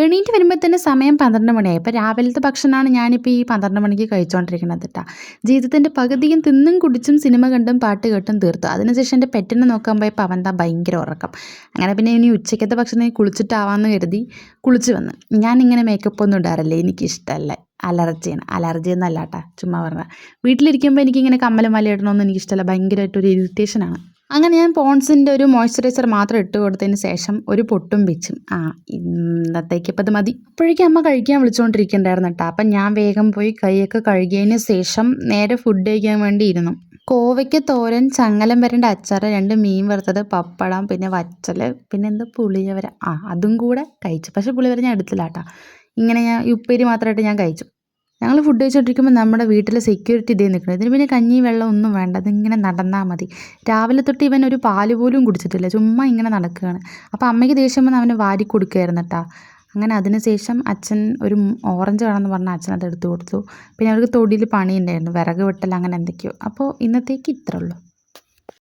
എണീറ്റ് വരുമ്പോൾ തന്നെ സമയം 12 മണിയായി. ഇപ്പോൾ രാവിലത്തെ ഭക്ഷണമാണ് ഞാനിപ്പോൾ ഈ 12 മണിക്ക് കഴിച്ചുകൊണ്ടിരിക്കുന്നത് കേട്ടോ. ജീവിതത്തിൻ്റെ പകുതിയും തിന്നും കുടിച്ചും സിനിമ കണ്ടും പാട്ട് കേട്ടും തീർത്തു. അതിനുശേഷം എൻ്റെ പെറ്റിനെ നോക്കാൻ പോയപ്പോൾ അവൻ്റെ ഭയങ്കര ഉറക്കം. അങ്ങനെ പിന്നെ ഇനി ഉച്ചയ്ക്കത്തെ ഭക്ഷണം കുളിച്ചിട്ടാവാമെന്ന് കരുതി കുളിച്ച് വന്ന്. ഞാനിങ്ങനെ മേക്കപ്പ് ഒന്നും ഇടാറില്ല, എനിക്കിഷ്ടമല്ല. അലർജിയാണ്. അലർജി എന്നല്ല കേട്ടോ, ചുമ്മാ പറഞ്ഞാൽ. വീട്ടിലിരിക്കുമ്പോൾ എനിക്കിങ്ങനെ കമ്മലും മാലയും ഇടണമെന്ന് എനിക്കിഷ്ടമല്ല, ഭയങ്കരമായിട്ടൊരു ഇറിറ്റേഷനാണ്. അങ്ങനെ ഞാൻ പോൺസിൻ്റെ ഒരു മോയ്സ്ചറൈസർ മാത്രം ഇട്ട് കൊടുത്തതിന് ശേഷം ഒരു പൊട്ടും വെച്ചും ഇന്നത്തേക്ക് ഇപ്പം അത് മതി. അപ്പോഴേക്കും അമ്മ കഴിക്കാൻ വിളിച്ചുകൊണ്ടിരിക്കുന്നുണ്ടായിരുന്നു കേട്ടോ. അപ്പം ഞാൻ വേഗം പോയി കൈയൊക്കെ കഴുകിയതിന് ശേഷം നേരെ ഫുഡ് കഴിക്കാൻ വേണ്ടി ഇരുന്നു. കോവയ്ക്ക തോരൻ, ചങ്ങലം വരണ്ട അച്ചാർ, 2 മീൻ വറുത്തത്, പപ്പടം, പിന്നെ വറ്റൽ, പിന്നെ എന്താ പുളിയവര, അതും കൂടെ കഴിച്ചു. പക്ഷേ പുളിയവര ഞാൻ എടുത്തില്ല കേട്ടോ. ഇങ്ങനെ ഞാൻ ഉപ്പേരി മാത്രമായിട്ട് ഞാൻ കഴിച്ചു. ഞങ്ങൾ ഫുഡ് കഴിച്ചുകൊണ്ടിരിക്കുമ്പോൾ നമ്മുടെ വീട്ടിലെ സെക്യൂരിറ്റി ഇതേ നിൽക്കുന്നത്. ഇതിന് പിന്നെ കഞ്ഞി വെള്ളം ഒന്നും വേണ്ട, അതിങ്ങനെ നടന്നാൽ മതി. രാവിലെ തൊട്ട് ഇവൻ ഒരു പാല് പോലും കുടിച്ചിട്ടില്ല, ചുമ്മാ ഇങ്ങനെ നടക്കുകയാണ്. അപ്പോൾ അമ്മയ്ക്ക് ദേഷ്യം വന്ന് അവന് വാരി കൊടുക്കുകയായിരുന്നു കേട്ടോ. അങ്ങനെ അതിന് ശേഷം അച്ഛൻ ഒരു ഓറഞ്ച് വേണമെന്ന് പറഞ്ഞാൽ അച്ഛൻ അത് എടുത്തു കൊടുത്തു. പിന്നെ അവർക്ക് തൊടിയിൽ പണിയുണ്ടായിരുന്നു, വിറക് വെട്ടൽ അങ്ങനെ എന്തൊക്കെയോ. അപ്പോൾ ഇന്നത്തേക്ക് ഇത്രേ ഉള്ളൂ.